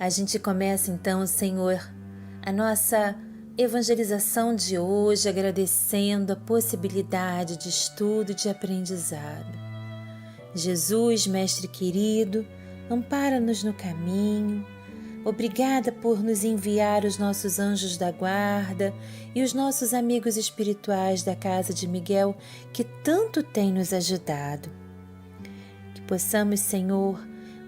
A gente começa então, Senhor, a nossa evangelização de hoje agradecendo a possibilidade de estudo e de aprendizado. Jesus, Mestre querido, ampara-nos no caminho. Obrigada por nos enviar os nossos anjos da guarda e os nossos amigos espirituais da casa de Miguel que tanto têm nos ajudado. Que possamos, Senhor,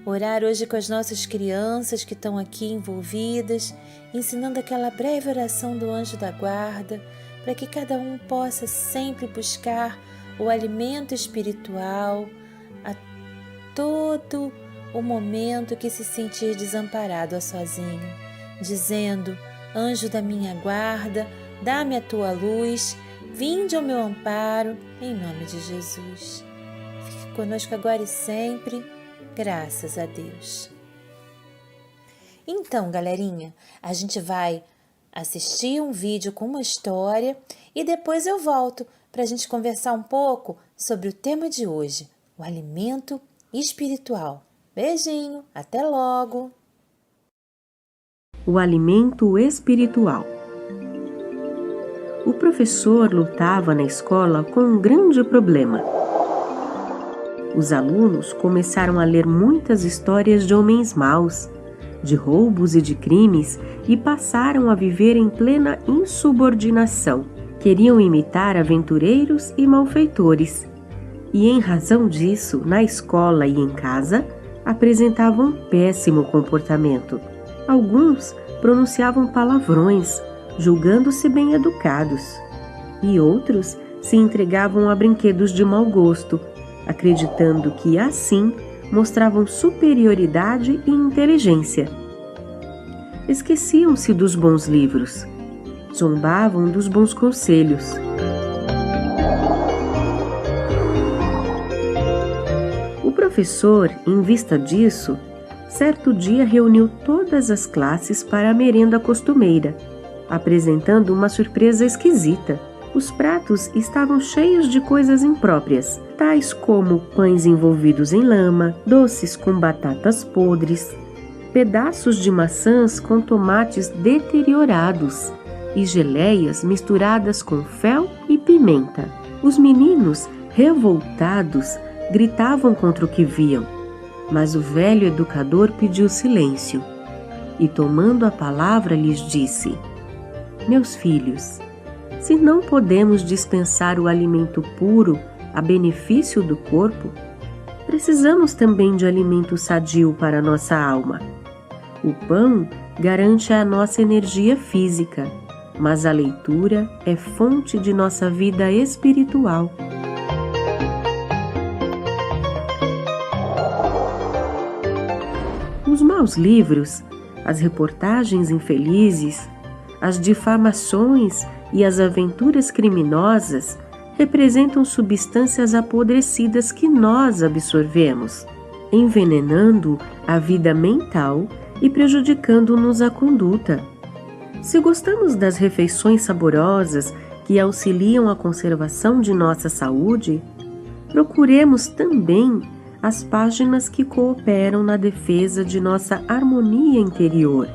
orar hoje com as nossas crianças que estão aqui envolvidas, ensinando aquela breve oração do anjo da guarda, para que cada um possa sempre buscar o alimento espiritual a todo o momento que se sentir desamparado ou sozinho, dizendo: anjo da minha guarda, dá-me a tua luz, vinde ao meu amparo, em nome de Jesus. Fique conosco agora e sempre, graças a Deus. Então, galerinha, a gente vai assistir um vídeo com uma história e depois eu volto para a gente conversar um pouco sobre o tema de hoje, o alimento espiritual. Beijinho, até logo! O alimento espiritual. O professor lutava na escola com um grande problema. Os alunos começaram a ler muitas histórias de homens maus, de roubos e de crimes, e passaram a viver em plena insubordinação. Queriam imitar aventureiros e malfeitores. E em razão disso, na escola e em casa, apresentavam um péssimo comportamento. Alguns pronunciavam palavrões, julgando-se bem educados, e outros se entregavam a brinquedos de mau gosto, acreditando que assim mostravam superioridade e inteligência. Esqueciam-se dos bons livros, zombavam dos bons conselhos. O professor, em vista disso, certo dia reuniu todas as classes para a merenda costumeira, apresentando uma surpresa esquisita. Os pratos estavam cheios de coisas impróprias, tais como pães envolvidos em lama, doces com batatas podres, pedaços de maçãs com tomates deteriorados e geleias misturadas com fel e pimenta. Os meninos, revoltados, gritavam contra o que viam, mas o velho educador pediu silêncio e, tomando a palavra, lhes disse: meus filhos, se não podemos dispensar o alimento puro a benefício do corpo, precisamos também de alimento sadio para nossa alma. O pão garante a nossa energia física, mas a leitura é fonte de nossa vida espiritual. Os maus livros, as reportagens infelizes, as difamações e as aventuras criminosas representam substâncias apodrecidas que nós absorvemos, envenenando a vida mental e prejudicando-nos a conduta. Se gostamos das refeições saborosas que auxiliam a conservação de nossa saúde, procuremos também as páginas que cooperam na defesa de nossa harmonia interior,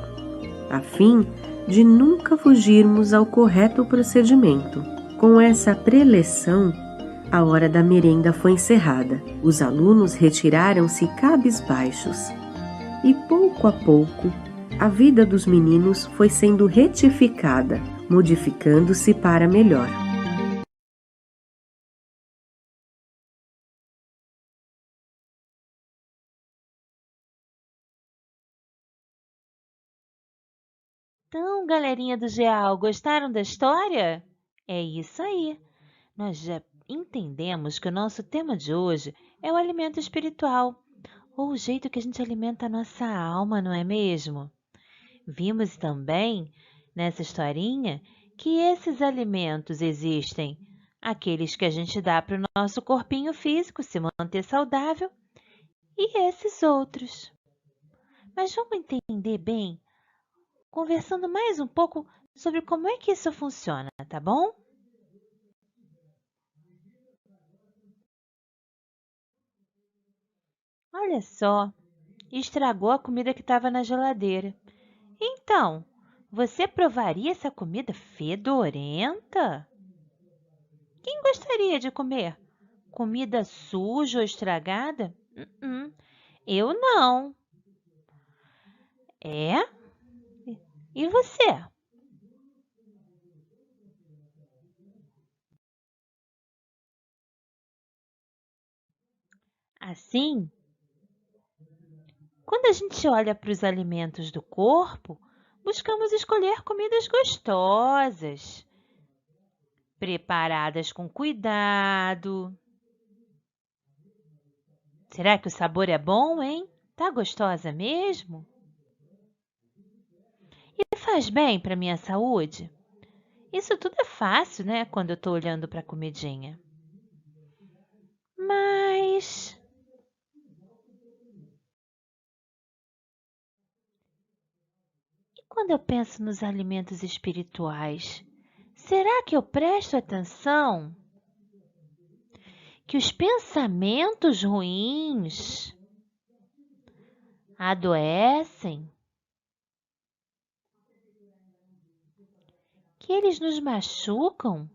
a fim de nunca fugirmos ao correto procedimento. Com essa preleção, a hora da merenda foi encerrada. Os alunos retiraram-se cabisbaixos e, pouco a pouco, a vida dos meninos foi sendo retificada, modificando-se para melhor. Então, galerinha do GEAL, gostaram da história? É isso aí! Nós já entendemos que o nosso tema de hoje é o alimento espiritual, ou o jeito que a gente alimenta a nossa alma, não é mesmo? Vimos também, nessa historinha, que esses alimentos existem, aqueles que a gente dá para o nosso corpinho físico se manter saudável, e esses outros. Mas vamos entender bem, conversando mais um pouco sobre como é que isso funciona, tá bom? Olha só, e estragou a comida que estava na geladeira. Então, você provaria essa comida fedorenta? Quem gostaria de comer comida suja ou estragada? Eu não. É? E você? Assim, quando a gente olha para os alimentos do corpo, buscamos escolher comidas gostosas, preparadas com cuidado. Será que o sabor é bom, hein? Tá gostosa mesmo? E faz bem para minha saúde? Isso tudo é fácil, né? Quando eu estou olhando para a comidinha. Mas e quando eu penso nos alimentos espirituais, será que eu presto atenção que os pensamentos ruins adoecem, que eles nos machucam,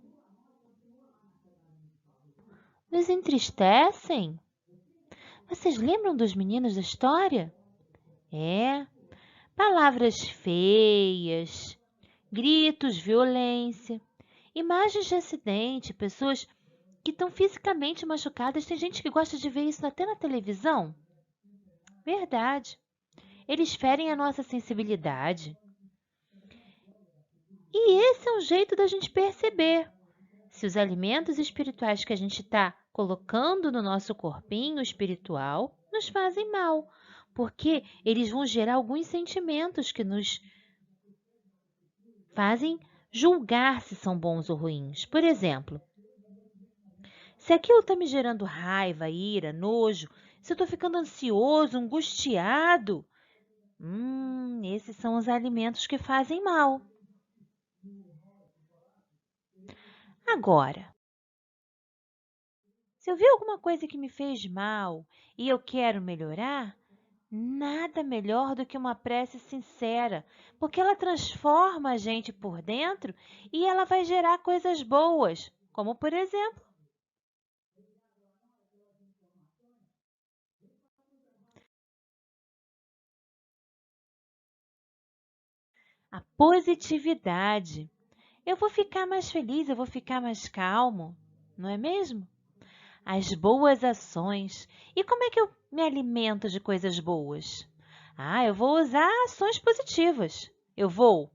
nos entristecem? Vocês lembram dos meninos da história? Palavras feias, gritos, violência, imagens de acidente, pessoas que estão fisicamente machucadas. Tem gente que gosta de ver isso até na televisão. Verdade. Eles ferem a nossa sensibilidade. E esse é um jeito da gente perceber se os alimentos espirituais que a gente está colocando no nosso corpinho espiritual nos fazem mal, porque eles vão gerar alguns sentimentos que nos fazem julgar se são bons ou ruins. Por exemplo, se aquilo está me gerando raiva, ira, nojo, se eu estou ficando ansioso, angustiado, esses são os alimentos que fazem mal. Agora, se eu vi alguma coisa que me fez mal e eu quero melhorar, nada melhor do que uma prece sincera, porque ela transforma a gente por dentro e ela vai gerar coisas boas, como por exemplo, a positividade. Eu vou ficar mais feliz, eu vou ficar mais calmo, não é mesmo? As boas ações. E como é que eu me alimento de coisas boas? Eu vou usar ações positivas. Eu vou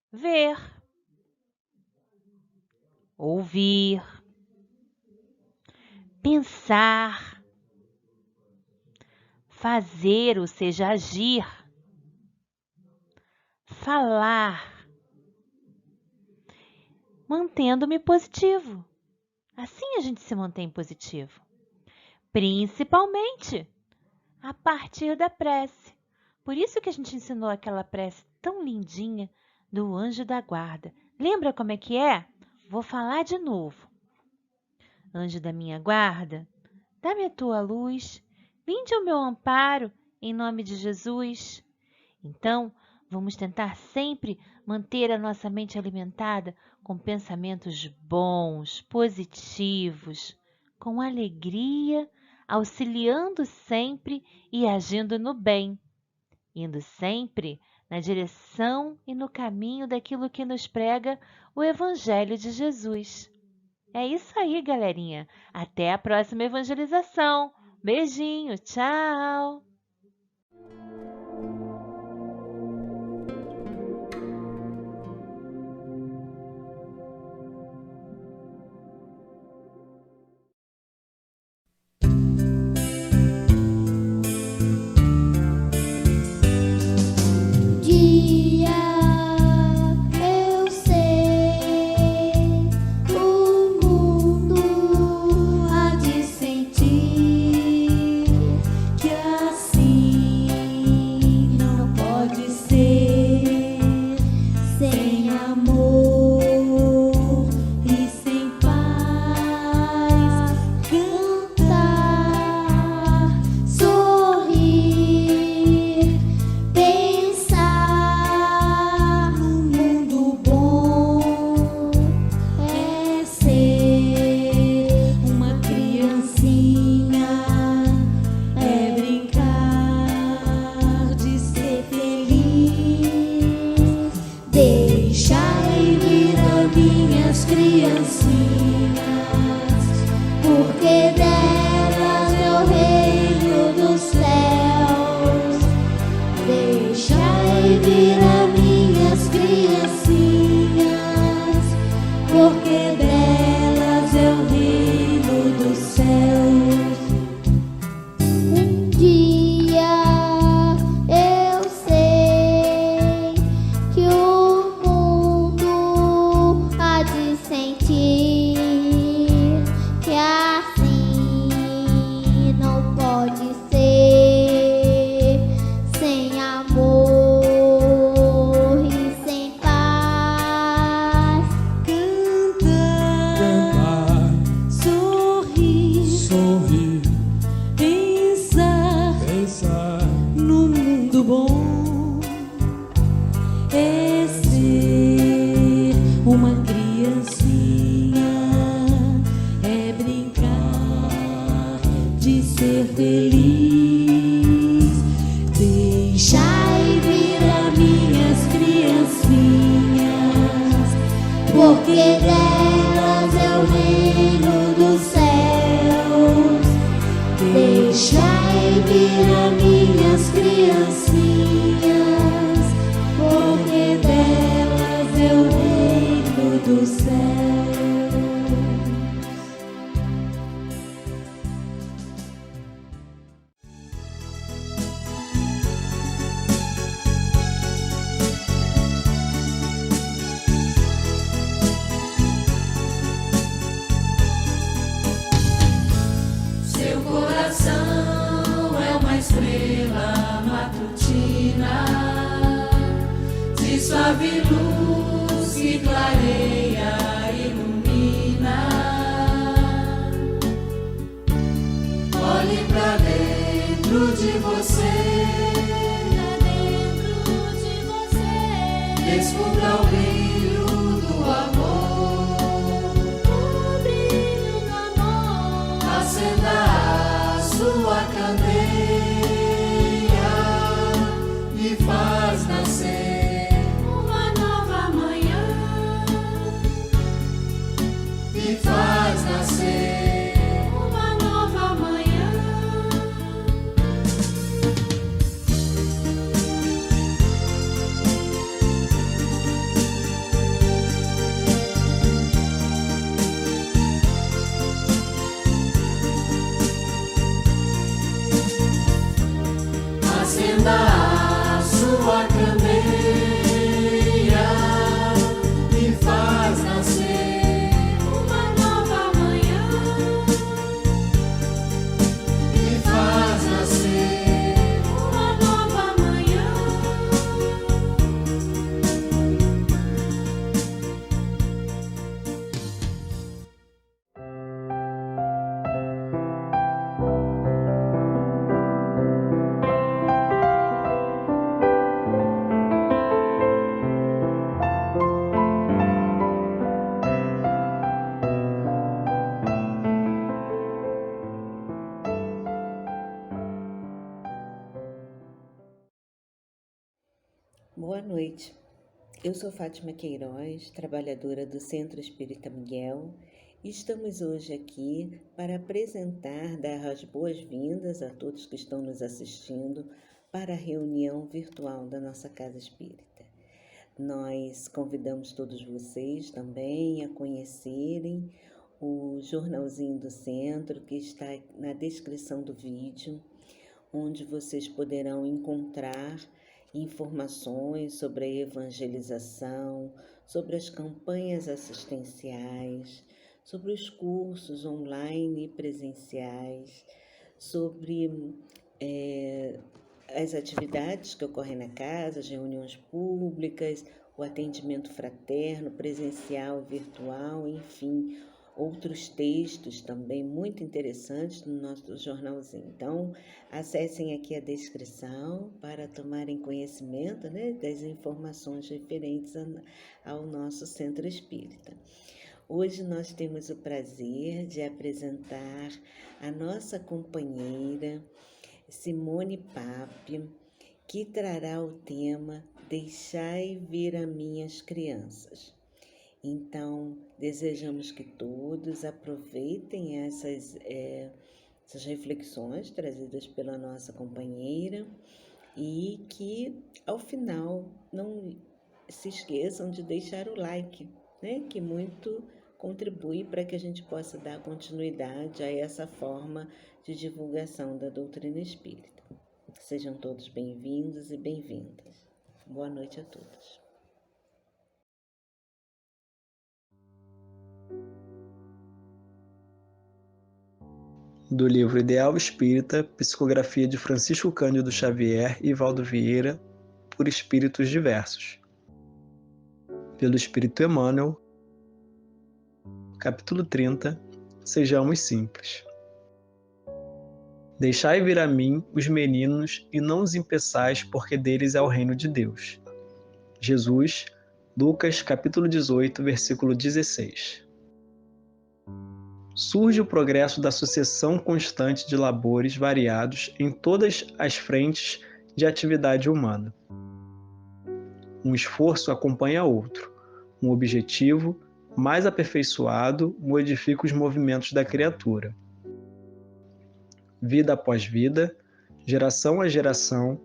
ver, ouvir, pensar, fazer, ou seja, agir, falar, mantendo-me positivo. Assim a gente se mantém positivo, principalmente a partir da prece. Por isso que a gente ensinou aquela prece tão lindinha do anjo da guarda. Lembra como é que é? Vou falar de novo. Anjo da minha guarda, dá-me a tua luz, vinde ao meu amparo, em nome de Jesus. Então, vamos tentar sempre manter a nossa mente alimentada com pensamentos bons, positivos, com alegria, auxiliando sempre e agindo no bem, indo sempre na direção e no caminho daquilo que nos prega o Evangelho de Jesus. É isso aí, galerinha. Até a próxima evangelização. Beijinho, tchau! Dia eu sei, o mundo há de sentir que a Salve luz que clareia, ilumina. Olhe pra dentro de você, descubra o brilho do amor, o brilho do amor. acenda a sua candeia e faz nascer Uma nova manhã, e faz nascer uma nova manhã. acenda a sua candeia e faz nascer Uma nova manhã, e faz nascer uma nova manhã. Boa noite. Eu sou Fátima Queiroz, trabalhadora do Centro Espírita Miguel, e estamos hoje aqui para apresentar, dar as boas-vindas a todos que estão nos assistindo para a reunião virtual da nossa Casa Espírita. Nós convidamos todos vocês também a conhecerem o jornalzinho do centro que está na descrição do vídeo, onde vocês poderão encontrar informações sobre a evangelização, sobre as campanhas assistenciais, sobre os cursos online e presenciais, sobre as atividades que ocorrem na casa, as reuniões públicas, o atendimento fraterno, presencial, virtual, enfim, outros textos também muito interessantes no nosso jornalzinho. Então, acessem aqui a descrição para tomarem conhecimento, das informações referentes ao nosso Centro Espírita. Hoje nós temos o prazer de apresentar a nossa companheira Simone Pape, que trará o tema Deixai vir a minhas crianças. Então, desejamos que todos aproveitem essas reflexões trazidas pela nossa companheira e que, ao final, não se esqueçam de deixar o like, que muito contribui para que a gente possa dar continuidade a essa forma de divulgação da doutrina espírita. Sejam todos bem-vindos e bem-vindas. Boa noite a todos. Do livro Ideal Espírita, psicografia de Francisco Cândido Xavier e Valdo Vieira, por espíritos diversos. Pelo Espírito Emmanuel, capítulo 30, Sejamos simples. Deixai vir a mim os meninos e não os impeçais, porque deles é o reino de Deus. Jesus, Lucas, capítulo 18, versículo 16. Surge o progresso da sucessão constante de labores variados em todas as frentes de atividade humana. Um esforço acompanha outro, um objetivo mais aperfeiçoado modifica os movimentos da criatura. Vida após vida, geração a geração,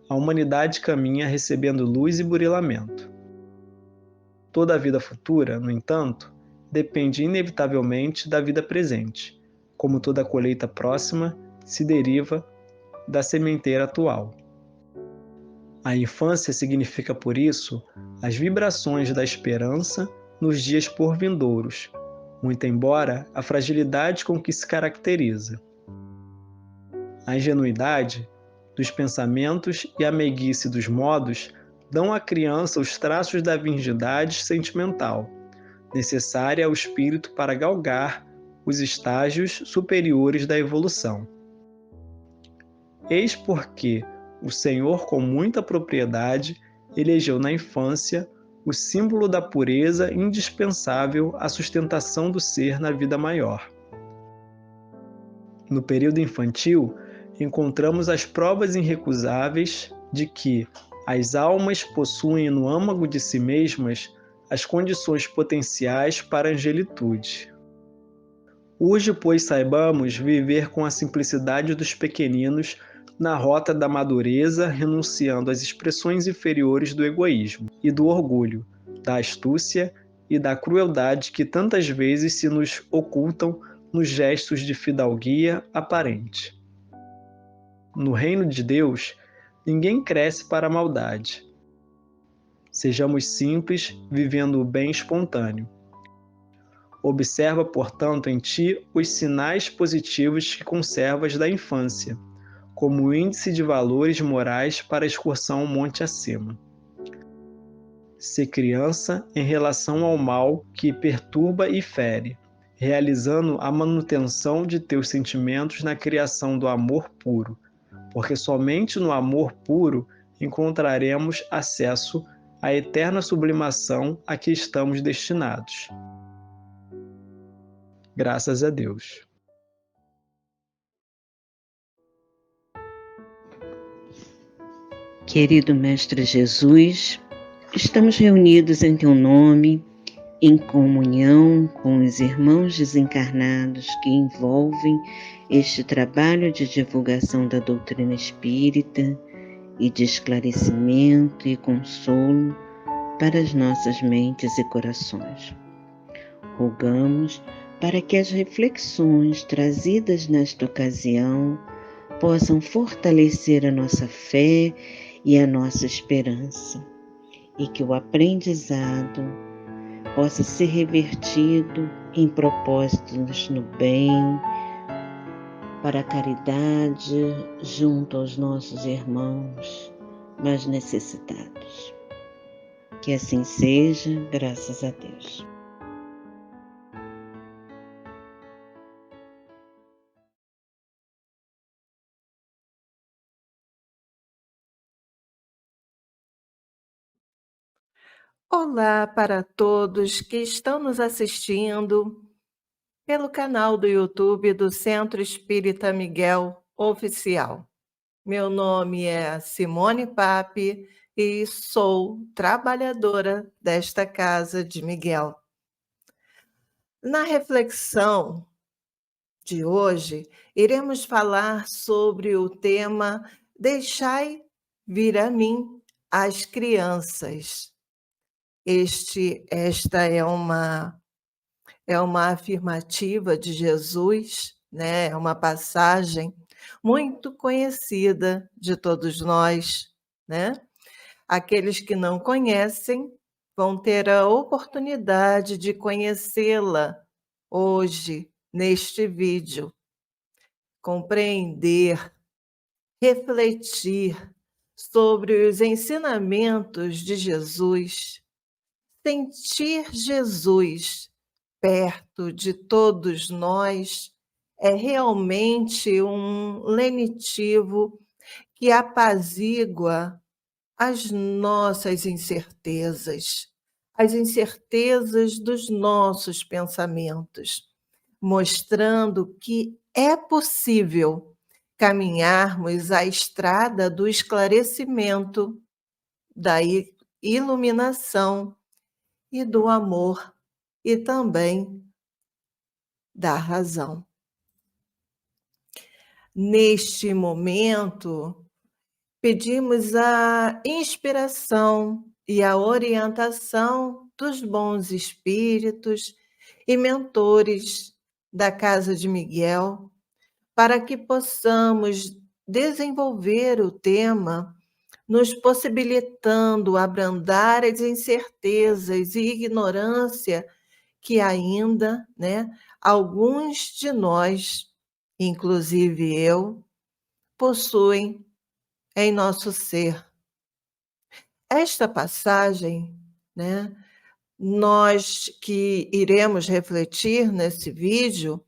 a humanidade caminha recebendo luz e burilamento. Toda a vida futura, no entanto, depende inevitavelmente da vida presente, como toda colheita próxima se deriva da sementeira atual. A infância significa, por isso, as vibrações da esperança nos dias por vindouros, muito embora a fragilidade com que se caracteriza. A ingenuidade dos pensamentos e a meiguice dos modos dão à criança os traços da virgindade sentimental, necessária ao espírito para galgar os estágios superiores da evolução. Eis porque o Senhor, com muita propriedade, elegeu na infância o símbolo da pureza indispensável à sustentação do ser na vida maior. No período infantil, encontramos as provas irrecusáveis de que as almas possuem no âmago de si mesmas as condições potenciais para a angelitude. Hoje, pois, saibamos viver com a simplicidade dos pequeninos na rota da madureza, renunciando às expressões inferiores do egoísmo e do orgulho, da astúcia e da crueldade que tantas vezes se nos ocultam nos gestos de fidalguia aparente. No reino de Deus, ninguém cresce para a maldade. Sejamos simples, vivendo o bem espontâneo. Observa, portanto, em ti os sinais positivos que conservas da infância, como índice de valores morais para a excursão ao monte acima. Sê criança em relação ao mal que perturba e fere, realizando a manutenção de teus sentimentos na criação do amor puro, porque somente no amor puro encontraremos acesso à eterna sublimação a que estamos destinados. Graças a Deus. Querido Mestre Jesus, estamos reunidos em Teu nome, em comunhão com os irmãos desencarnados que envolvem este trabalho de divulgação da doutrina espírita e de esclarecimento e consolo para as nossas mentes e corações. Rogamos para que as reflexões trazidas nesta ocasião possam fortalecer a nossa fé e a nossa esperança, e que o aprendizado possa ser revertido em propósitos no bem, para a caridade junto aos nossos irmãos mais necessitados. Que assim seja, graças a Deus. Olá para todos que estão nos assistindo pelo canal do YouTube do Centro Espírita Miguel Oficial. Meu nome é Simone Pape e sou trabalhadora desta Casa de Miguel. Na reflexão de hoje, iremos falar sobre o tema Deixai vir a mim as crianças. Esta é uma afirmativa de Jesus, né? É uma passagem muito conhecida de todos nós, né? Aqueles que não conhecem vão ter a oportunidade de conhecê-la hoje, neste vídeo. Compreender, refletir sobre os ensinamentos de Jesus, sentir Jesus perto de todos nós é realmente um lenitivo que apazigua as nossas incertezas, as incertezas dos nossos pensamentos, mostrando que é possível caminharmos a estrada do esclarecimento, da iluminação e do amor, e também da razão. Neste momento, pedimos a inspiração e a orientação dos bons espíritos e mentores da Casa de Miguel, para que possamos desenvolver o tema, nos possibilitando abrandar as incertezas e ignorância que ainda, alguns de nós, inclusive eu, possuem em nosso ser. Esta passagem, né, nós que iremos refletir nesse vídeo,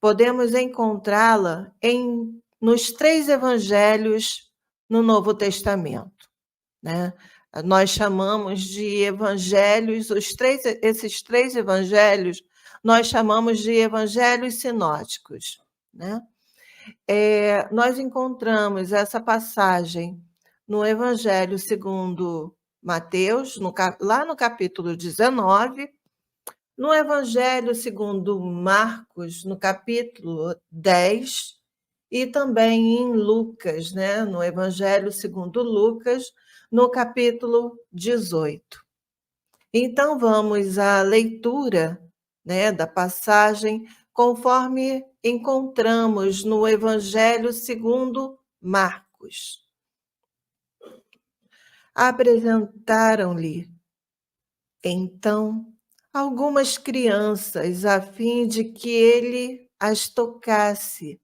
podemos encontrá-la nos 3 evangelhos no Novo Testamento, né. Nós chamamos de evangelhos, esses 3 evangelhos, nós chamamos de evangelhos sinóticos, né. Nós encontramos essa passagem no Evangelho segundo Mateus, lá no capítulo 19, no Evangelho segundo Marcos, no capítulo 10, e também em Lucas, né, no Evangelho segundo Lucas, no capítulo 18. Então, vamos à leitura, né, da passagem conforme encontramos no Evangelho segundo Marcos. Apresentaram-lhe, então, algumas crianças, a fim de que ele as tocasse.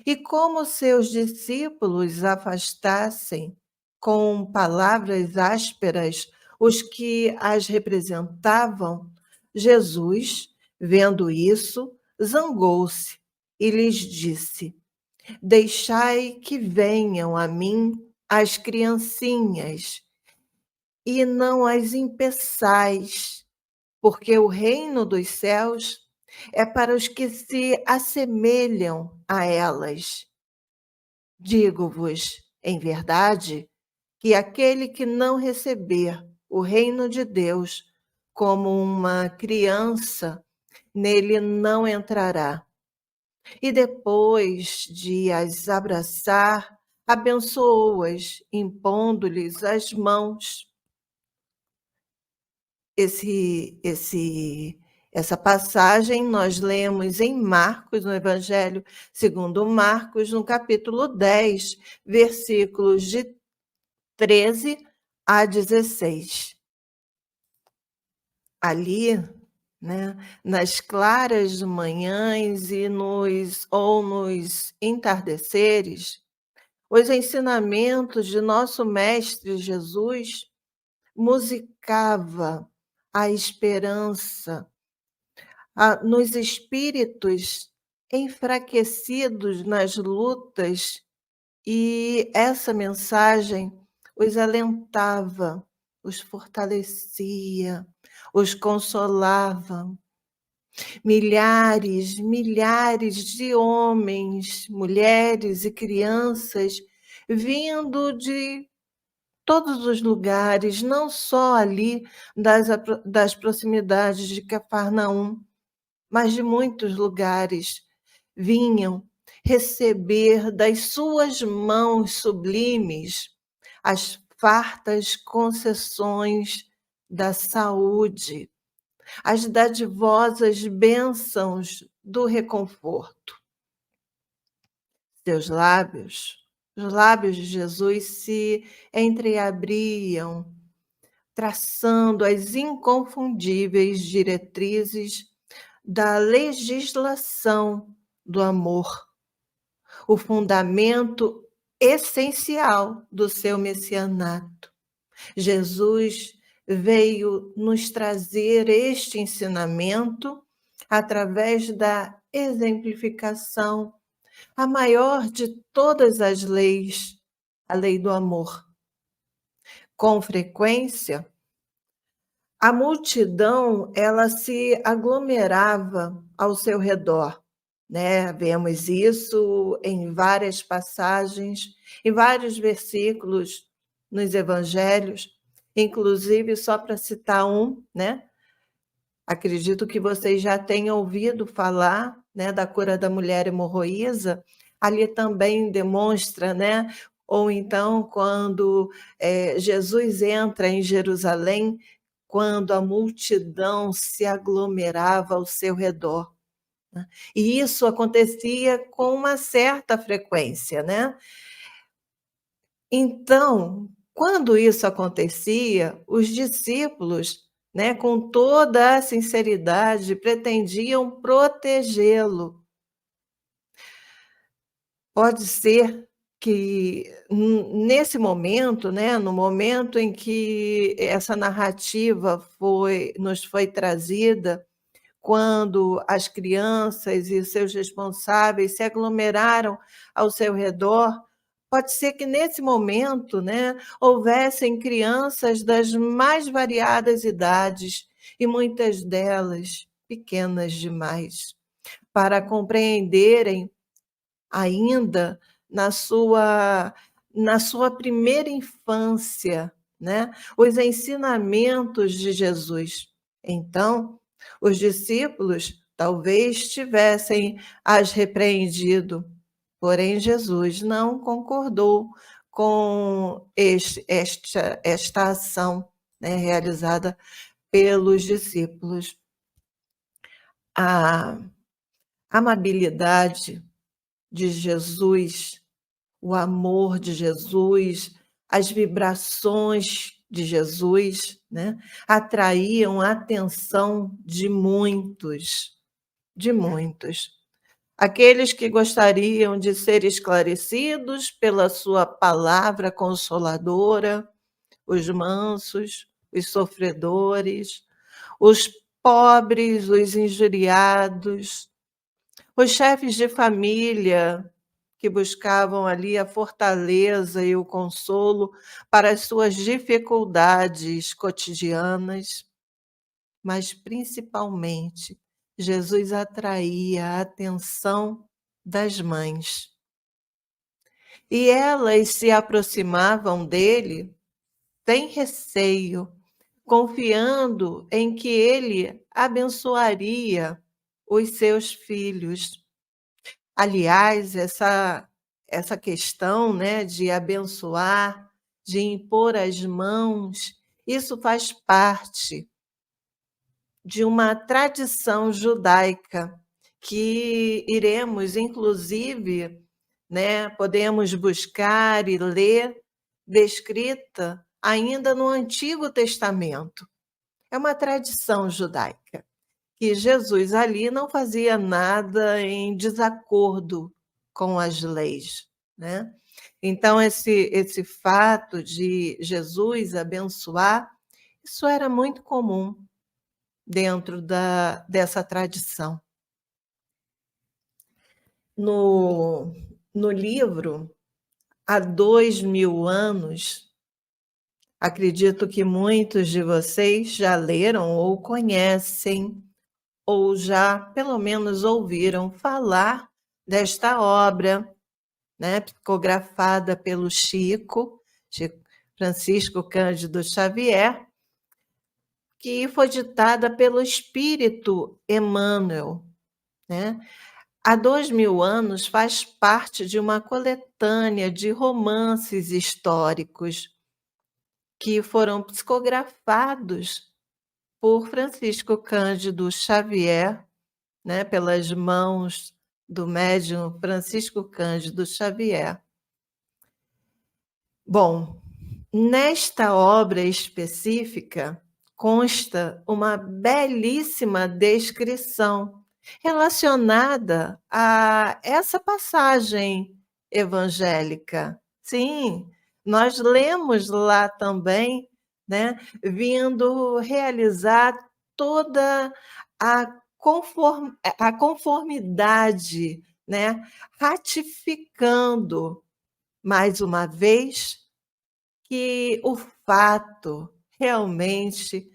E como seus discípulos afastassem com palavras ásperas os que as representavam, Jesus, vendo isso, zangou-se e lhes disse: Deixai que venham a mim as criancinhas, e não as impeçais, porque o reino dos céus é para os que se assemelham a elas. Digo-vos, em verdade, que aquele que não receber o reino de Deus como uma criança, nele não entrará. E depois de as abraçar, abençoou-as, impondo-lhes as mãos. Essa passagem nós lemos em Marcos, no Evangelho segundo Marcos, no capítulo 10, versículos de 13 a 16. Ali, né, nas claras manhãs e nos entardeceres, os ensinamentos de nosso Mestre Jesus musicava a esperança nos espíritos enfraquecidos nas lutas, e essa mensagem os alentava, os fortalecia, os consolava. Milhares de homens, mulheres e crianças vindo de todos os lugares, não só ali das proximidades de Cafarnaum, mas de muitos lugares, vinham receber das suas mãos sublimes as fartas concessões da saúde, as dadivosas bênçãos do reconforto. Seus lábios, os lábios de Jesus se entreabriam, traçando as inconfundíveis diretrizes da legislação do amor, o fundamento essencial do seu messianato. Jesus veio nos trazer este ensinamento através da exemplificação, a maior de todas as leis, a lei do amor. Com frequência, a multidão, ela se aglomerava ao seu redor, né? Vemos isso em várias passagens, em vários versículos nos evangelhos, inclusive, só para citar um, né? Acredito que vocês já tenham ouvido falar, né, da cura da mulher hemorroísa. Ali também demonstra, né? Ou então, quando Jesus entra em Jerusalém, quando a multidão se aglomerava ao seu redor, né? E isso acontecia com uma certa frequência, né? Então, quando isso acontecia, os discípulos, né, com toda a sinceridade, pretendiam protegê-lo. Pode ser que nesse momento, né, no momento em que essa narrativa nos foi trazida, quando as crianças e seus responsáveis se aglomeraram ao seu redor, pode ser que nesse momento, né, houvessem crianças das mais variadas idades e muitas delas pequenas demais para compreenderem ainda na sua primeira infância, né, os ensinamentos de Jesus. Então, os discípulos talvez tivessem as repreendido, porém Jesus não concordou com esta ação, né, realizada pelos discípulos. A amabilidade de Jesus, o amor de Jesus, as vibrações de Jesus, né, atraíam a atenção de muitos, de muitos. Aqueles que gostariam de ser esclarecidos pela sua palavra consoladora, os mansos, os sofredores, os pobres, os injuriados, os chefes de família que buscavam ali a fortaleza e o consolo para as suas dificuldades cotidianas, mas principalmente Jesus atraía a atenção das mães. E elas se aproximavam dele sem receio, confiando em que ele abençoaria os seus filhos. Aliás, essa questão, né, de abençoar, de impor as mãos, isso faz parte de uma tradição judaica que iremos, inclusive, né, podemos buscar e ler, descrita ainda no Antigo Testamento. É uma tradição judaica que Jesus ali não fazia nada em desacordo com as leis, né? Então, esse fato de Jesus abençoar, isso era muito comum dentro dessa tradição. No livro Há 2000 anos, acredito que muitos de vocês já leram ou conhecem, ou já pelo menos ouviram falar desta obra, né, psicografada pelo Chico Francisco Cândido Xavier, que foi ditada pelo Espírito Emmanuel, né? Há 2000 anos faz parte de uma coletânea de romances históricos que foram psicografados por Francisco Cândido Xavier, né, pelas mãos do médium Francisco Cândido Xavier. Bom, nesta obra específica consta uma belíssima descrição relacionada a essa passagem evangélica. Sim, nós lemos lá também, né, vindo realizar toda a conformidade, né, ratificando mais uma vez que o fato realmente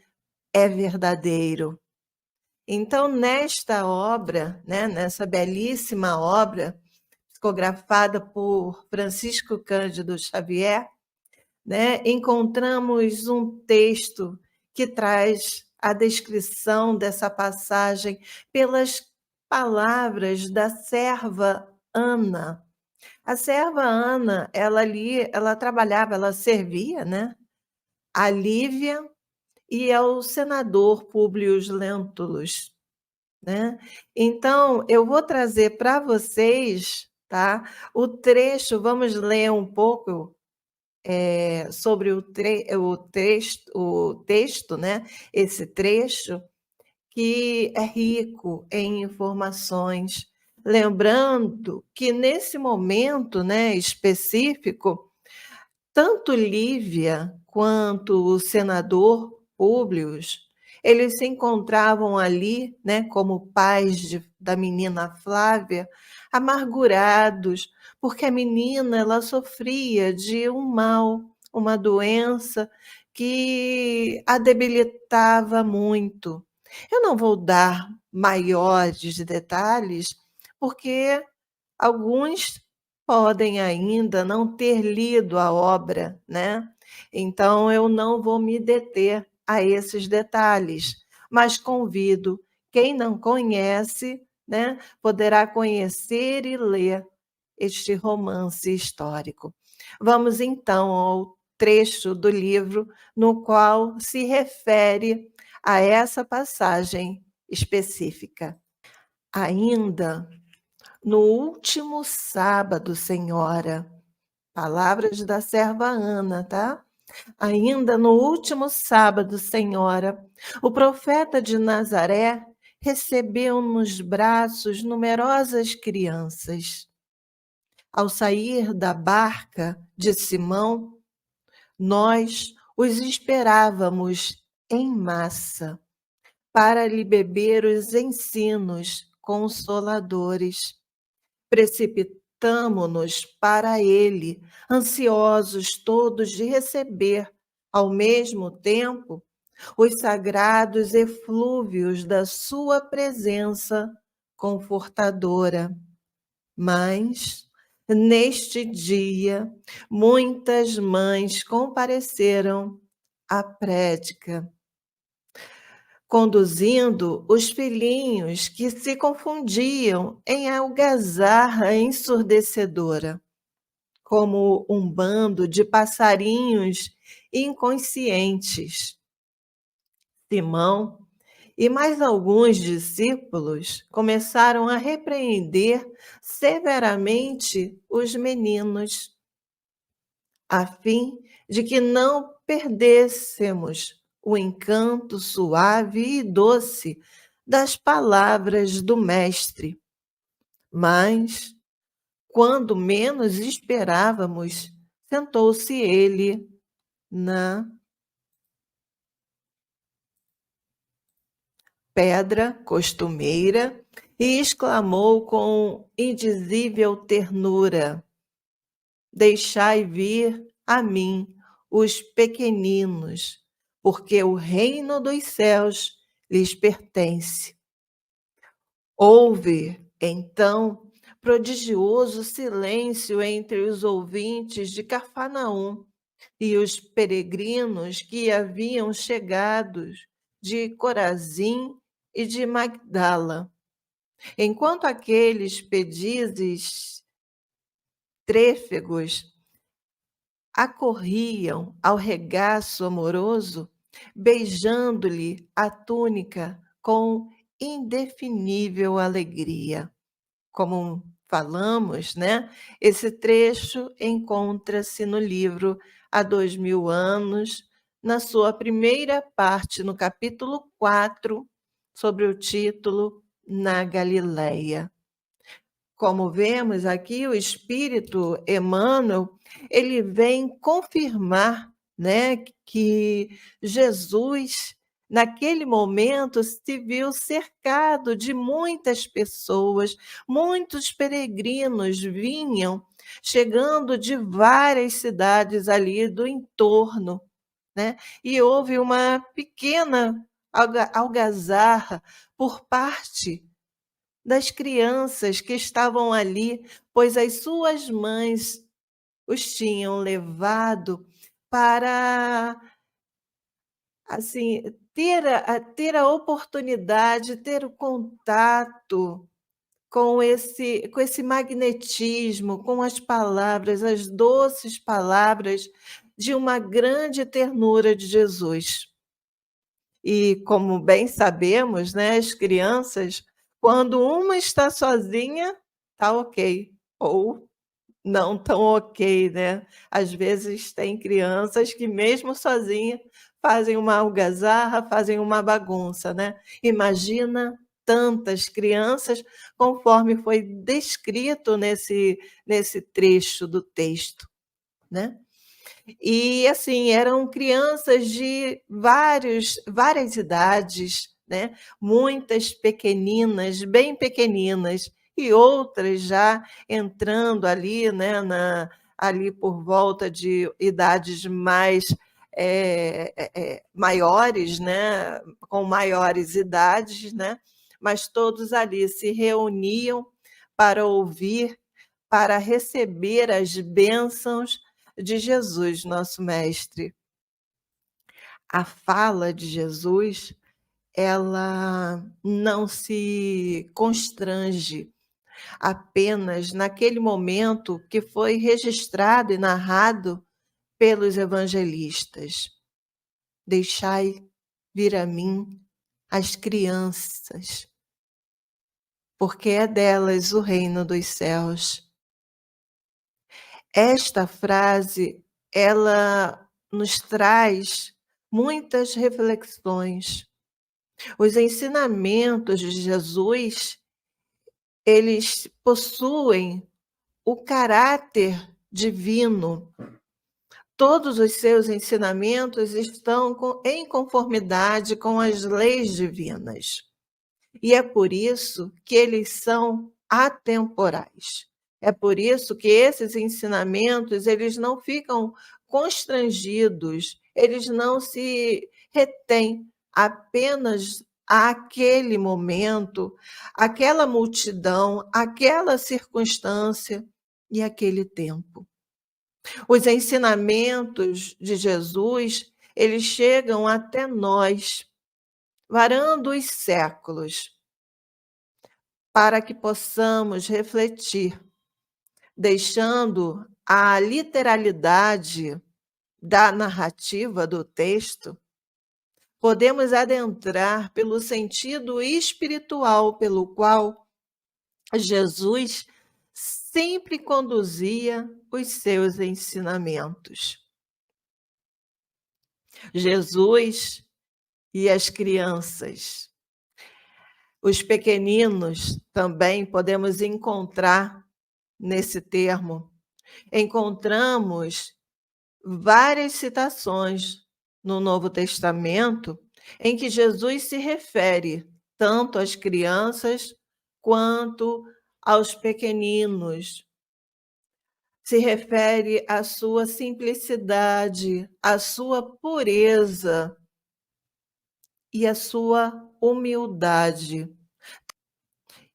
é verdadeiro. Então, nesta obra, né, nessa belíssima obra, psicografada por Francisco Cândido Xavier, né, encontramos um texto que traz a descrição dessa passagem pelas palavras da serva Ana. A serva Ana, ela trabalhava, ela servia, né, a Lívia e ao senador Públio Lentulus, né? Então, eu vou trazer para vocês, tá, o trecho, vamos ler um pouco sobre o texto, né? Esse trecho que é rico em informações Lembrando que nesse momento, né, específico, tanto Lívia quanto o senador Públio, eles se encontravam ali, né, como pais da menina Flávia, amargurados, porque a menina ela sofria de um mal, uma doença que a debilitava muito. Eu não vou dar maiores detalhes, porque alguns podem ainda não ter lido a obra, né? Então eu não vou me deter a esses detalhes, mas convido quem não conhece, né, poderá conhecer e ler este romance histórico. Vamos então ao trecho do livro no qual se refere a essa passagem específica. Ainda no último sábado, senhora, palavras da serva Ana, tá? Ainda no último sábado, senhora, o profeta de Nazaré recebeu nos braços numerosas crianças. Ao sair da barca de Simão, nós os esperávamos em massa para lhe beber os ensinos consoladores. Precipitamo-nos para ele, ansiosos todos de receber, ao mesmo tempo, os sagrados eflúvios da sua presença confortadora. Mas, neste dia, muitas mães compareceram à prédica, conduzindo os filhinhos que se confundiam em algazarra ensurdecedora, como um bando de passarinhos inconscientes. Simão e mais alguns discípulos começaram a repreender severamente os meninos, a fim de que não perdêssemos o encanto suave e doce das palavras do Mestre. Mas, quando menos esperávamos, sentou-se ele na pedra costumeira e exclamou com indizível ternura: Deixai vir a mim os pequeninos, porque o reino dos céus lhes pertence. Houve, então, prodigioso silêncio entre os ouvintes de Cafarnaum e os peregrinos que haviam chegado de Corazim e de Magdala, enquanto aqueles pedizes trêfegos acorriam ao regaço amoroso, beijando-lhe a túnica com indefinível alegria. Como falamos, né? Esse trecho encontra-se no livro Há 2000 anos, na sua primeira parte, no capítulo 4, sobre o título Na Galileia. Como vemos aqui, o Espírito Emmanuel, ele vem confirmar, né, que Jesus, naquele momento, se viu cercado de muitas pessoas, muitos peregrinos vinham, chegando de várias cidades ali do entorno, né? E houve uma pequena algazarra por parte das crianças que estavam ali, pois as suas mães os tinham levado para, assim, ter a oportunidade, ter o contato com esse magnetismo, com as palavras, as doces palavras de uma grande ternura de Jesus. E como bem sabemos, né, as crianças, quando uma está sozinha, tá ok, ou não tão ok, né. Às vezes tem crianças que mesmo sozinha fazem uma algazarra, fazem uma bagunça, né. Imagina tantas crianças, conforme foi descrito nesse trecho do texto, né? E assim, eram crianças de várias idades, né? Muitas pequeninas, bem pequeninas, e outras já entrando ali, né, ali por volta de idades mais maiores, né, com maiores idades, né, mas todos ali se reuniam para ouvir, para receber as bênçãos de Jesus, nosso mestre. A fala de Jesus, ela não se constrange apenas naquele momento que foi registrado e narrado pelos evangelistas. Deixai vir a mim as crianças, porque é delas o reino dos céus. Esta frase, ela nos traz muitas reflexões. Os ensinamentos de Jesus, eles possuem o caráter divino. Todos os seus ensinamentos estão em conformidade com as leis divinas. E é por isso que eles são atemporais. É por isso que esses ensinamentos, eles não ficam constrangidos, eles não se retêm apenas àquele momento, aquela multidão, aquela circunstância e aquele tempo. Os ensinamentos de Jesus, eles chegam até nós, varando os séculos, para que possamos refletir, deixando a literalidade da narrativa do texto, podemos adentrar pelo sentido espiritual pelo qual Jesus sempre conduzia os seus ensinamentos. Jesus e as crianças. Os pequeninos também podemos encontrar nesse termo. Encontramos várias citações no Novo Testamento em que Jesus se refere tanto às crianças quanto aos pequeninos. Se refere à sua simplicidade, à sua pureza e à sua humildade.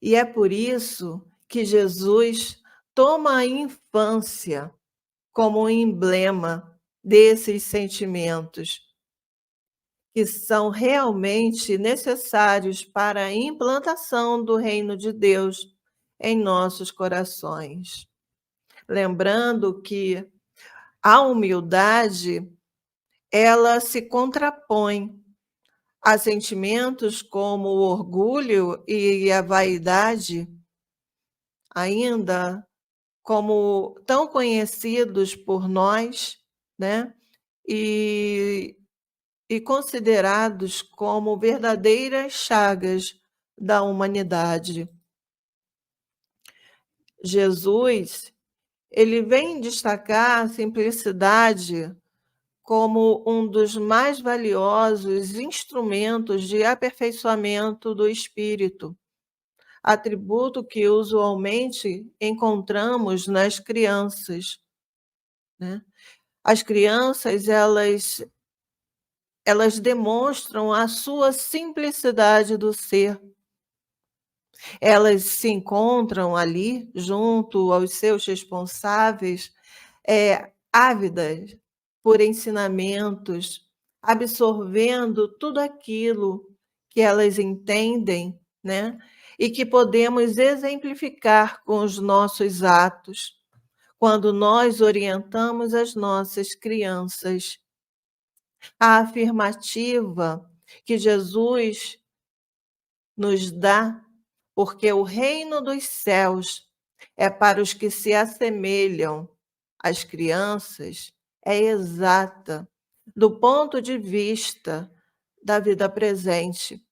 E é por isso que Jesus toma a infância como um emblema desses sentimentos que são realmente necessários para a implantação do reino de Deus em nossos corações. Lembrando que a humildade, ela se contrapõe a sentimentos como o orgulho e a vaidade, ainda como tão conhecidos por nós, né? E considerados como verdadeiras chagas da humanidade. Jesus, ele vem destacar a simplicidade como um dos mais valiosos instrumentos de aperfeiçoamento do espírito, atributo que usualmente encontramos nas crianças, né? As crianças, elas demonstram a sua simplicidade do ser. Elas se encontram ali, junto aos seus responsáveis, ávidas por ensinamentos, absorvendo tudo aquilo que elas entendem, né? E que podemos exemplificar com os nossos atos, quando nós orientamos as nossas crianças. A afirmativa que Jesus nos dá, porque o reino dos céus é para os que se assemelham às crianças, é exata do ponto de vista da vida presente,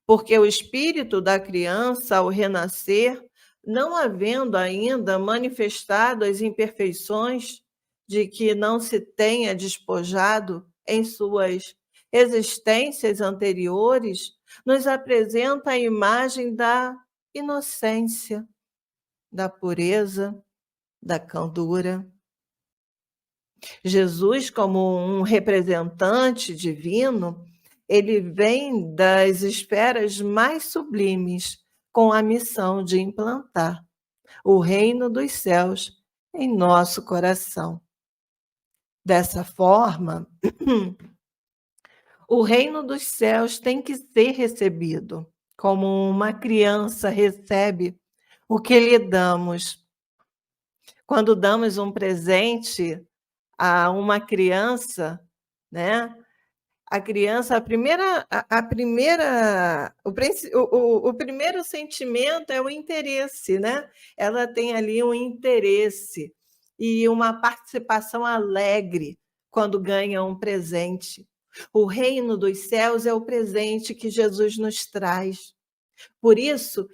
porque o espírito da criança, ao renascer, não havendo ainda manifestado as imperfeições de que não se tenha despojado em suas existências anteriores, nos apresenta a imagem da inocência, da pureza, da candura. Jesus, como um representante divino, ele vem das esferas mais sublimes com a missão de implantar o reino dos céus em nosso coração. Dessa forma, o reino dos céus tem que ser recebido, como uma criança recebe o que lhe damos. Quando damos um presente a uma criança, né? A criança, o primeiro sentimento é o interesse, né? Ela tem ali um interesse e uma participação alegre quando ganha um presente. O reino dos céus é o presente que Jesus nos traz. Por isso,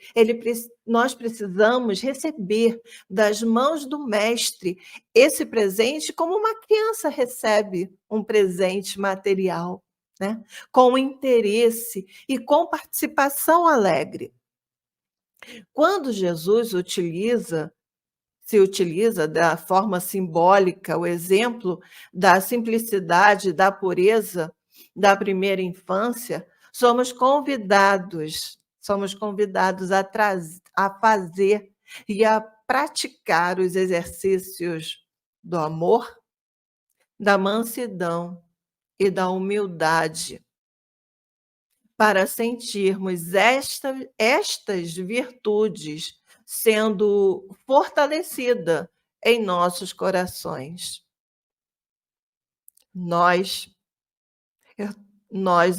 nós precisamos receber das mãos do Mestre esse presente como uma criança recebe um presente material, né? Com interesse e com participação alegre. Quando Jesus se utiliza da forma simbólica, o exemplo da simplicidade, da pureza da primeira infância, somos convidados a fazer e a praticar os exercícios do amor, da mansidão e da humildade, para sentirmos estas virtudes sendo fortalecida em nossos corações. Nós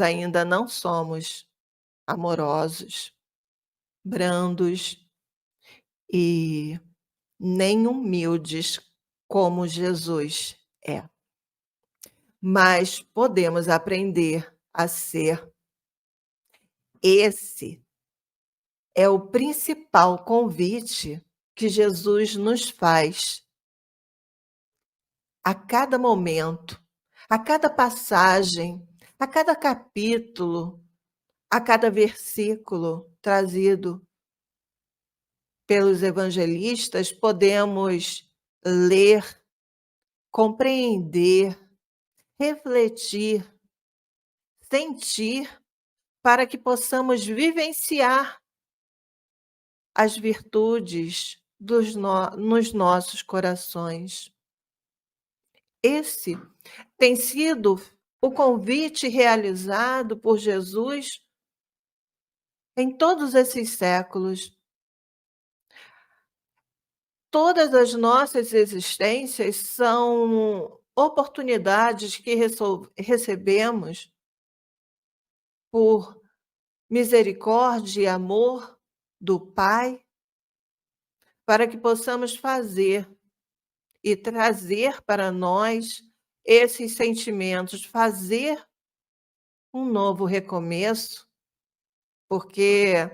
ainda não somos amorosos, brandos e nem humildes como Jesus é. Mas podemos aprender a ser. Esse é o principal convite que Jesus nos faz a cada momento, a cada passagem, a cada capítulo, a cada versículo trazido pelos evangelistas. Podemos ler, compreender, refletir, sentir, para que possamos vivenciar as virtudes nos nossos corações. Esse tem sido o convite realizado por Jesus em todos esses séculos. Todas as nossas existências são oportunidades que recebemos por misericórdia e amor do Pai, para que possamos fazer e trazer para nós esses sentimentos, fazer um novo recomeço, porque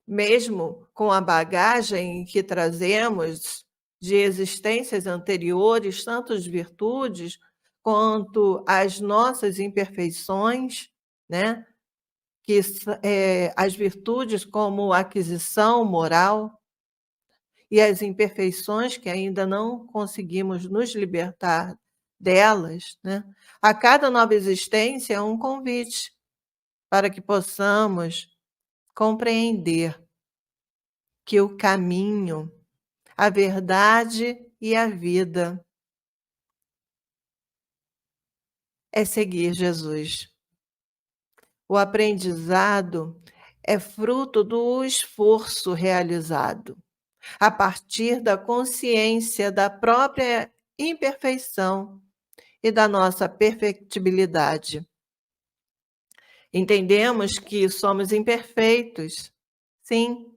mesmo com a bagagem que trazemos de existências anteriores, tanto as virtudes quanto as nossas imperfeições, né? Que as virtudes como aquisição moral e as imperfeições que ainda não conseguimos nos libertar delas, né? A cada nova existência é um convite para que possamos compreender que o caminho, a verdade e a vida é seguir Jesus. O aprendizado é fruto do esforço realizado, a partir da consciência da própria imperfeição e da nossa perfectibilidade. Entendemos que somos imperfeitos, sim,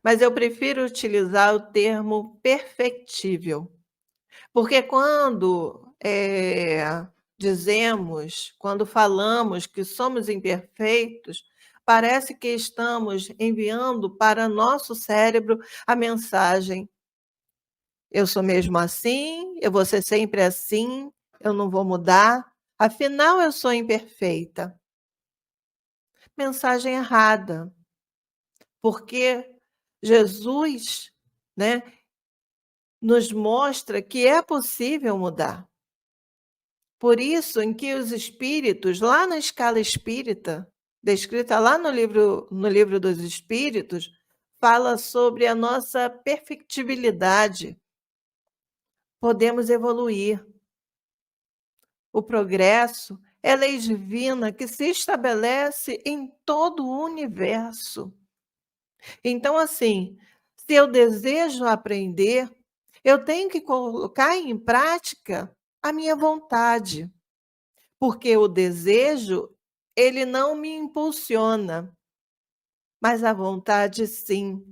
mas eu prefiro utilizar o termo perfectível, porque quando quando falamos que somos imperfeitos, parece que estamos enviando para nosso cérebro a mensagem: eu sou mesmo assim, eu vou ser sempre assim, eu não vou mudar, afinal eu sou imperfeita. Mensagem errada, porque Jesus, né, nos mostra que é possível mudar. Por isso, em que os espíritos, lá na escala espírita, descrita lá no livro dos Espíritos, fala sobre a nossa perfectibilidade. Podemos evoluir. O progresso é lei divina que se estabelece em todo o universo. Então, assim, se eu desejo aprender, eu tenho que colocar em prática a minha vontade, porque o desejo, ele não me impulsiona, mas a vontade sim,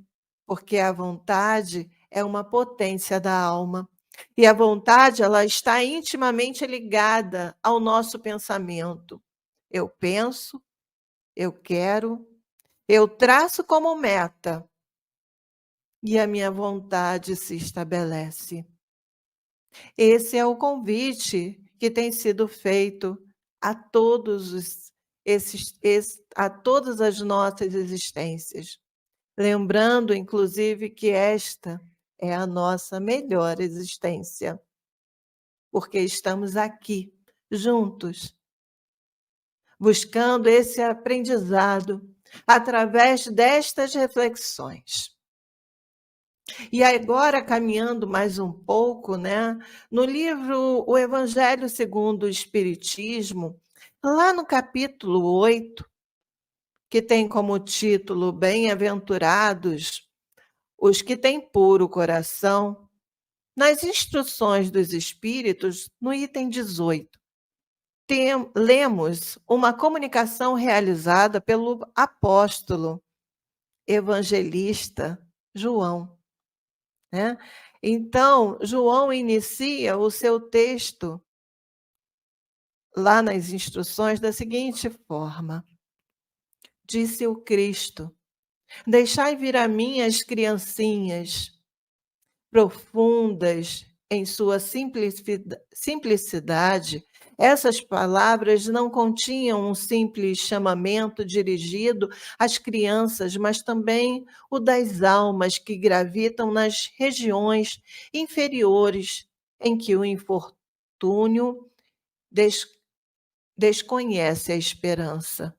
porque a vontade é uma potência da alma. E a vontade, ela está intimamente ligada ao nosso pensamento. Eu penso, eu quero, eu traço como meta e a minha vontade se estabelece. Esse é o convite que tem sido feito a a todas as nossas existências. Lembrando, inclusive, que esta é a nossa melhor existência, porque estamos aqui, juntos, buscando esse aprendizado através destas reflexões. E agora, caminhando mais um pouco, né, no livro O Evangelho segundo o Espiritismo, lá no capítulo 8, que tem como título Bem-aventurados os que têm puro coração, nas instruções dos Espíritos, no item 18, lemos uma comunicação realizada pelo apóstolo evangelista João, né? Então, João inicia o seu texto lá nas instruções da seguinte forma: disse o Cristo: deixai vir a mim as criancinhas, profundas em sua simplicidade. Essas palavras não continham um simples chamamento dirigido às crianças, mas também o das almas que gravitam nas regiões inferiores em que o infortúnio desconhece a esperança.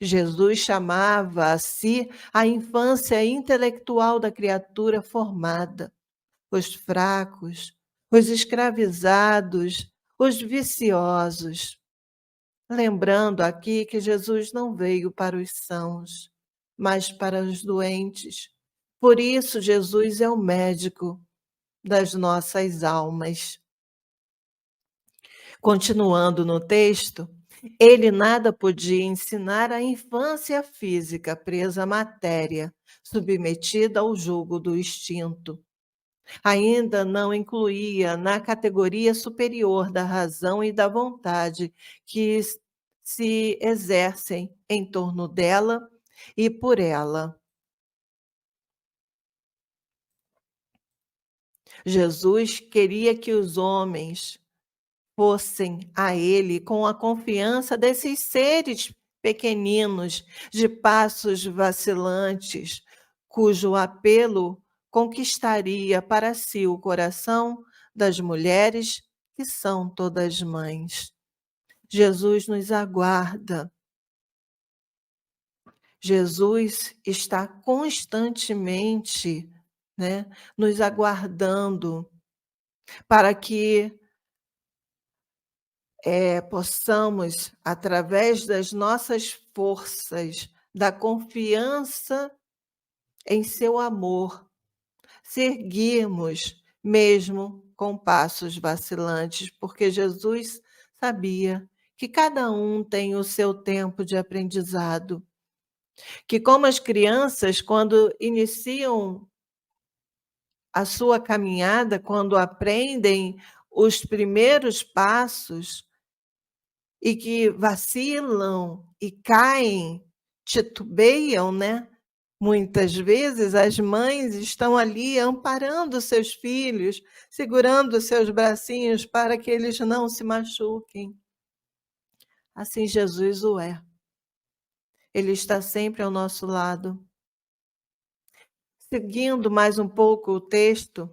Jesus chamava a si a infância intelectual da criatura formada, os fracos, os escravizados, os viciosos. Lembrando aqui que Jesus não veio para os sãos, mas para os doentes. Por isso, Jesus é o médico das nossas almas. Continuando no texto, ele nada podia ensinar à infância física presa à matéria, submetida ao jugo do instinto. Ainda não incluía na categoria superior da razão e da vontade que se exercem em torno dela e por ela. Jesus queria que os homens fossem a ele com a confiança desses seres pequeninos, de passos vacilantes, cujo apelo conquistaria para si o coração das mulheres que são todas mães. Jesus nos aguarda. Jesus está constantemente, né, nos aguardando para que possamos, através das nossas forças, da confiança em seu amor, seguirmos mesmo com passos vacilantes, porque Jesus sabia que cada um tem o seu tempo de aprendizado, que como as crianças, quando iniciam a sua caminhada, quando aprendem os primeiros passos, e que vacilam e caem titubeiam, né? Muitas vezes as mães estão ali amparando seus filhos, segurando seus bracinhos para que eles não se machuquem. Assim Jesus o é. Ele está sempre ao nosso lado. Seguindo mais um pouco o texto,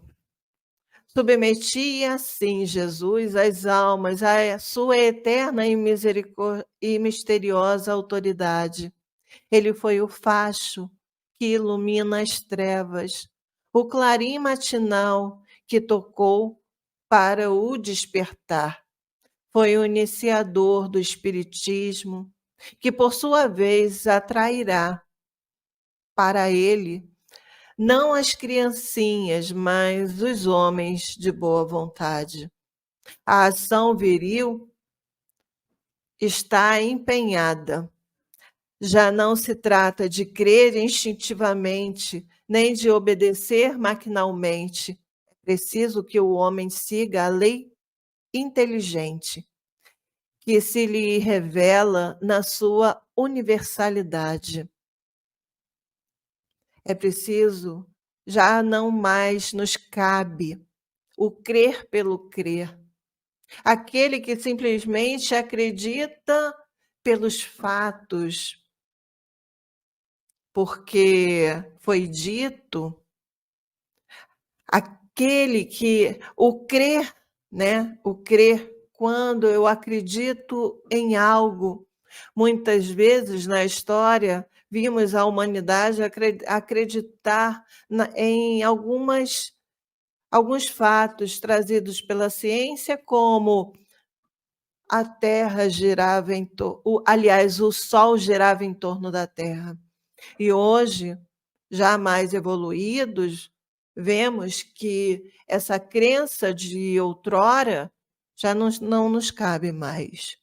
submetia assim Jesus as almas à sua eterna e misteriosa autoridade. Ele foi o facho que ilumina as trevas, o clarim matinal que tocou para o despertar. Foi o iniciador do Espiritismo, que por sua vez atrairá para ele não as criancinhas, mas os homens de boa vontade. A ação viril está empenhada. Já não se trata de crer instintivamente, nem de obedecer maquinalmente. É preciso que o homem siga a lei inteligente, que se lhe revela na sua universalidade. É preciso, já não mais nos cabe o crer pelo crer. Aquele que simplesmente acredita pelos fatos, porque foi dito, aquele que o crer, né? O crer quando eu acredito em algo. Muitas vezes na história vimos a humanidade acreditar em alguns fatos trazidos pela ciência, como a Terra girava em torno, aliás, o Sol girava em torno da Terra. E hoje, já mais evoluídos, vemos que essa crença de outrora já não nos cabe mais.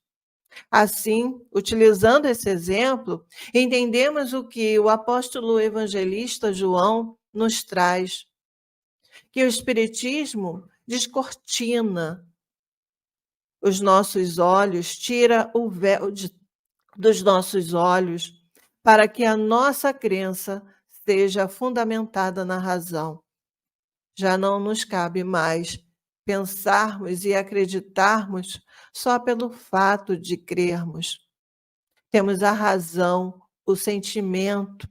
Assim, utilizando esse exemplo, entendemos o que o apóstolo evangelista João nos traz, que o Espiritismo descortina os nossos olhos, tira o véu dos nossos olhos, para que a nossa crença seja fundamentada na razão. Já não nos cabe mais pensarmos e acreditarmos só pelo fato de crermos. Temos a razão, o sentimento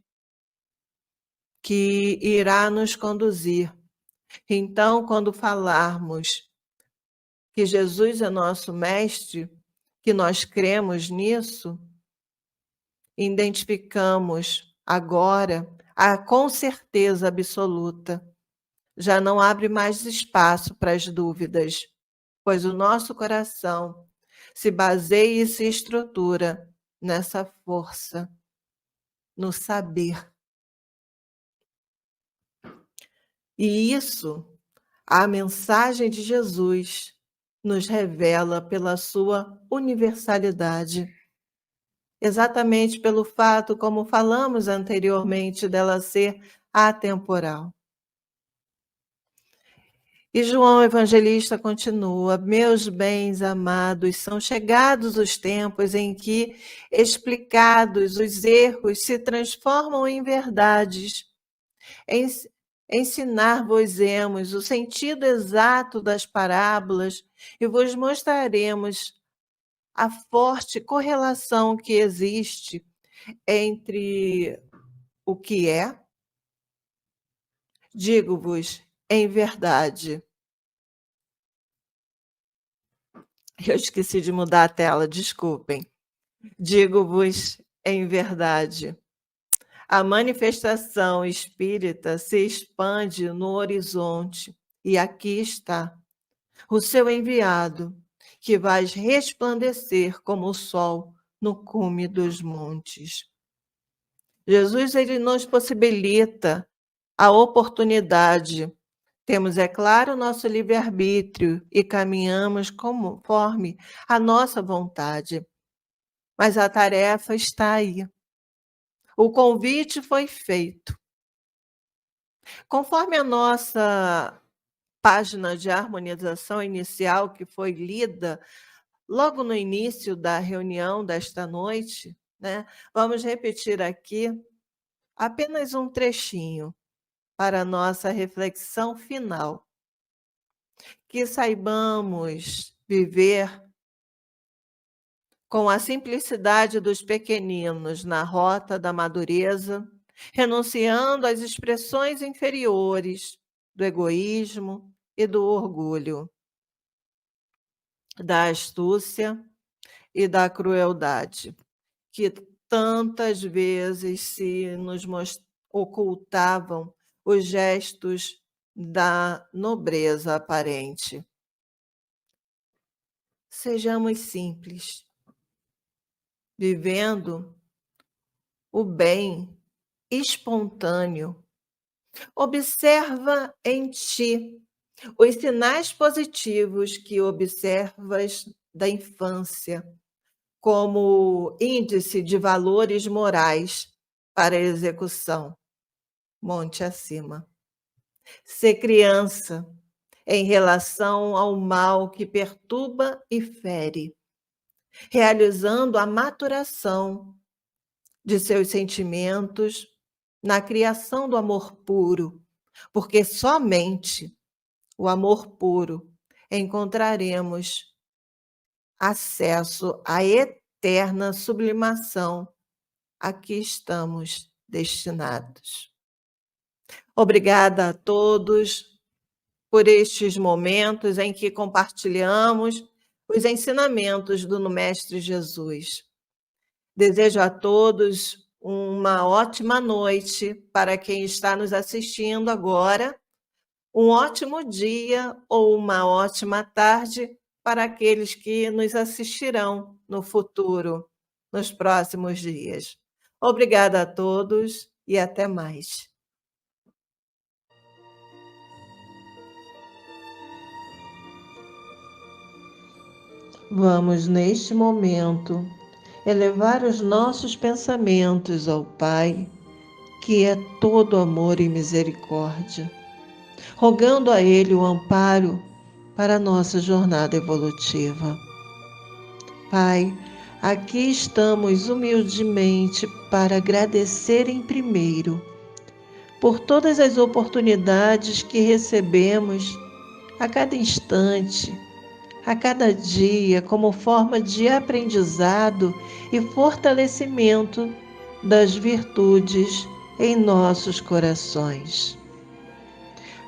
que irá nos conduzir. Então, quando falarmos que Jesus é nosso mestre, que nós cremos nisso, identificamos agora com certeza absoluta. Já não abre mais espaço para as dúvidas, pois o nosso coração se baseia e se estrutura nessa força, no saber. E isso, a mensagem de Jesus nos revela pela sua universalidade. Exatamente pelo fato, como falamos anteriormente, dela ser atemporal. E João Evangelista continua: meus bens amados, são chegados os tempos em que, explicados os erros, se transformam em verdades. Ensinar-vos-emos o sentido exato das parábolas e vos mostraremos a forte correlação que existe entre o que é, digo-vos em verdade. Eu esqueci de mudar a tela, desculpem. Digo-vos em verdade. A manifestação espírita se expande no horizonte e aqui está o seu enviado, que vai resplandecer como o sol no cume dos montes. Jesus, ele nos possibilita a oportunidade. Temos, é claro, o nosso livre-arbítrio e caminhamos conforme a nossa vontade. Mas a tarefa está aí. O convite foi feito. Conforme a nossa página de harmonização inicial, que foi lida logo no início da reunião desta noite, né? Vamos repetir aqui apenas um trechinho para a nossa reflexão final. Que saibamos viver com a simplicidade dos pequeninos na rota da madureza, renunciando às expressões inferiores do egoísmo e do orgulho, da astúcia e da crueldade, que tantas vezes se nos ocultavam os gestos da nobreza aparente. Sejamos simples, vivendo o bem espontâneo. Observa em ti os sinais positivos que observas da infância, como índice de valores morais para execução, monte acima. Ser criança em relação ao mal que perturba e fere, realizando a maturação de seus sentimentos na criação do amor puro, porque somente o amor puro encontraremos acesso à eterna sublimação a que estamos destinados. Obrigada a todos por estes momentos em que compartilhamos os ensinamentos do Mestre Jesus. Desejo a todos uma ótima noite para quem está nos assistindo agora, um ótimo dia ou uma ótima tarde para aqueles que nos assistirão no futuro, nos próximos dias. Obrigada a todos e até mais. Vamos, neste momento, elevar os nossos pensamentos ao Pai, que é todo amor e misericórdia, rogando a Ele o amparo para a nossa jornada evolutiva. Pai, aqui estamos humildemente para agradecer em primeiro por todas as oportunidades que recebemos a cada instante, a cada dia, como forma de aprendizado e fortalecimento das virtudes em nossos corações.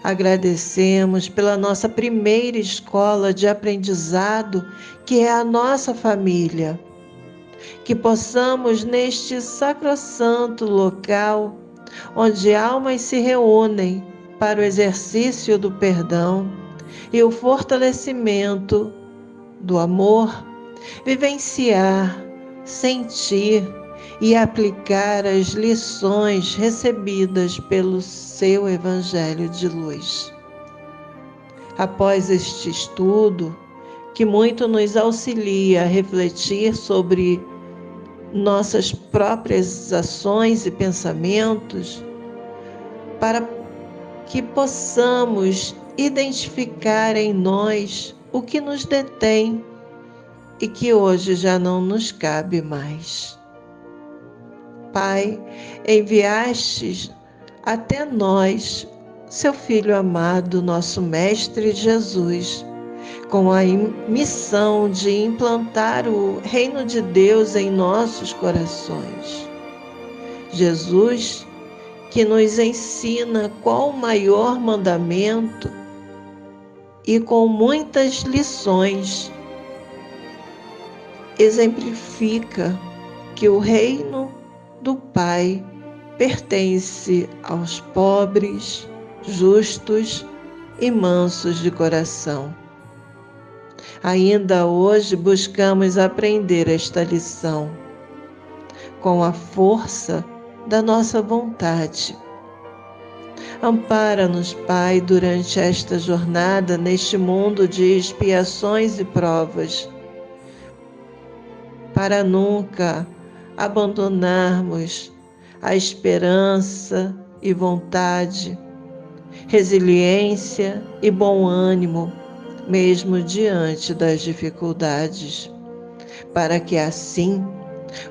Agradecemos pela nossa primeira escola de aprendizado, que é a nossa família. Que possamos, neste sacrossanto local, onde almas se reúnem para o exercício do perdão e o fortalecimento do amor, vivenciar, sentir e aplicar as lições recebidas pelo seu Evangelho de Luz. Após este estudo, que muito nos auxilia a refletir sobre nossas próprias ações e pensamentos, para que possamos identificar em nós o que nos detém e que hoje já não nos cabe mais. Pai, enviastes até nós, seu Filho amado, nosso Mestre Jesus, com a missão de implantar o reino de Deus em nossos corações. Jesus, que nos ensina qual o maior mandamento e com muitas lições exemplifica que o reino do Pai pertence aos pobres, justos e mansos de coração. Ainda hoje buscamos aprender esta lição com a força da nossa vontade. Ampara-nos, Pai, durante esta jornada, neste mundo de expiações e provas, para nunca abandonarmos a esperança e vontade, resiliência e bom ânimo, mesmo diante das dificuldades, para que assim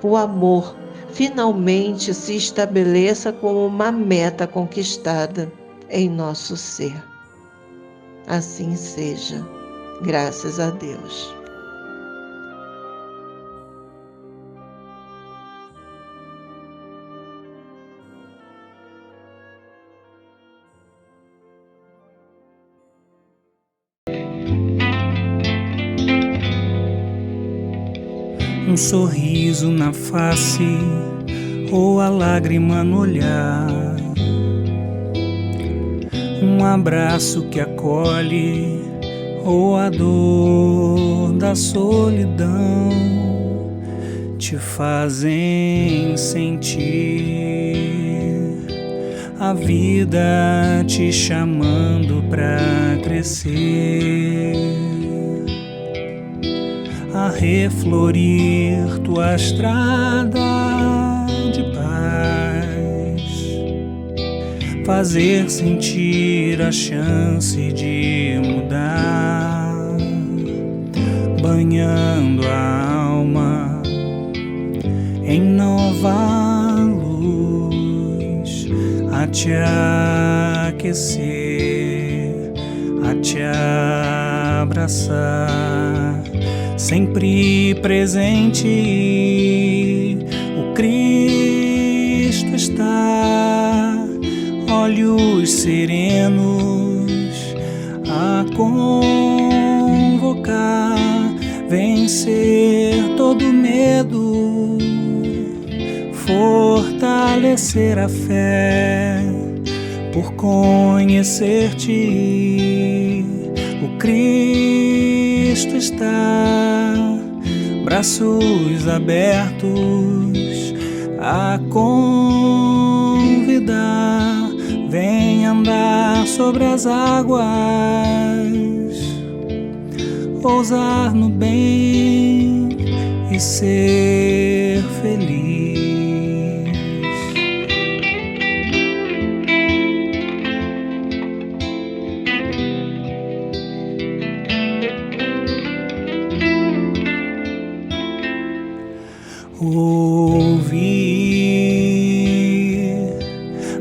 o amor finalmente se estabeleça como uma meta conquistada em nosso ser. Assim seja, graças a Deus. Um sorriso na face ou a lágrima no olhar, um abraço que acolhe ou a dor da solidão te fazem sentir a vida te chamando pra crescer, a reflorir tua estrada de paz, fazer sentir a chance de mudar, banhando a alma em nova luz, a te aquecer, a te abraçar. Sempre presente, o Cristo está, olhos serenos a convocar, vencer todo medo, fortalecer a fé, por conhecer-te, o Cristo está, braços abertos a convidar, vem andar sobre as águas, ousar no bem e ser feliz. Ouvir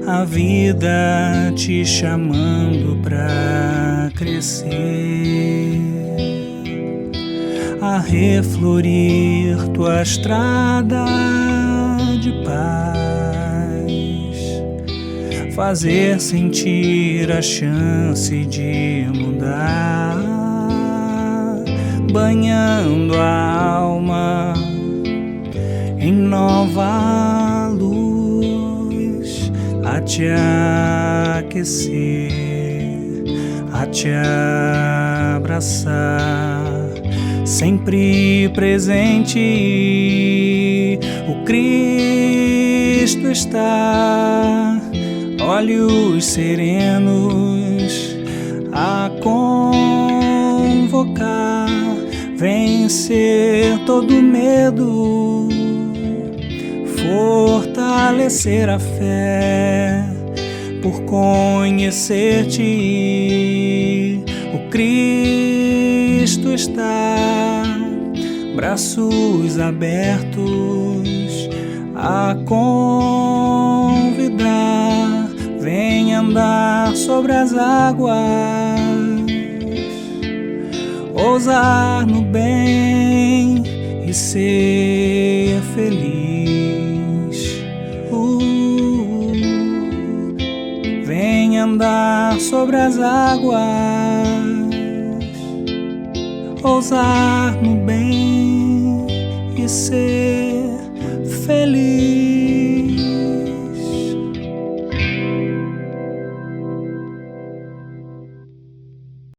a vida te chamando pra crescer, a reflorir tua estrada de paz, fazer sentir a chance de mudar, banhando a alma em nova luz, a te aquecer, a te abraçar, sempre presente, o Cristo está, olhos serenos a convocar, vencer todo medo, fortalecer a fé, por conhecer-te, o Cristo está, braços abertos a convidar, vem andar sobre as águas, ousar no bem e ser feliz. Vem andar sobre as águas, ousar no bem e ser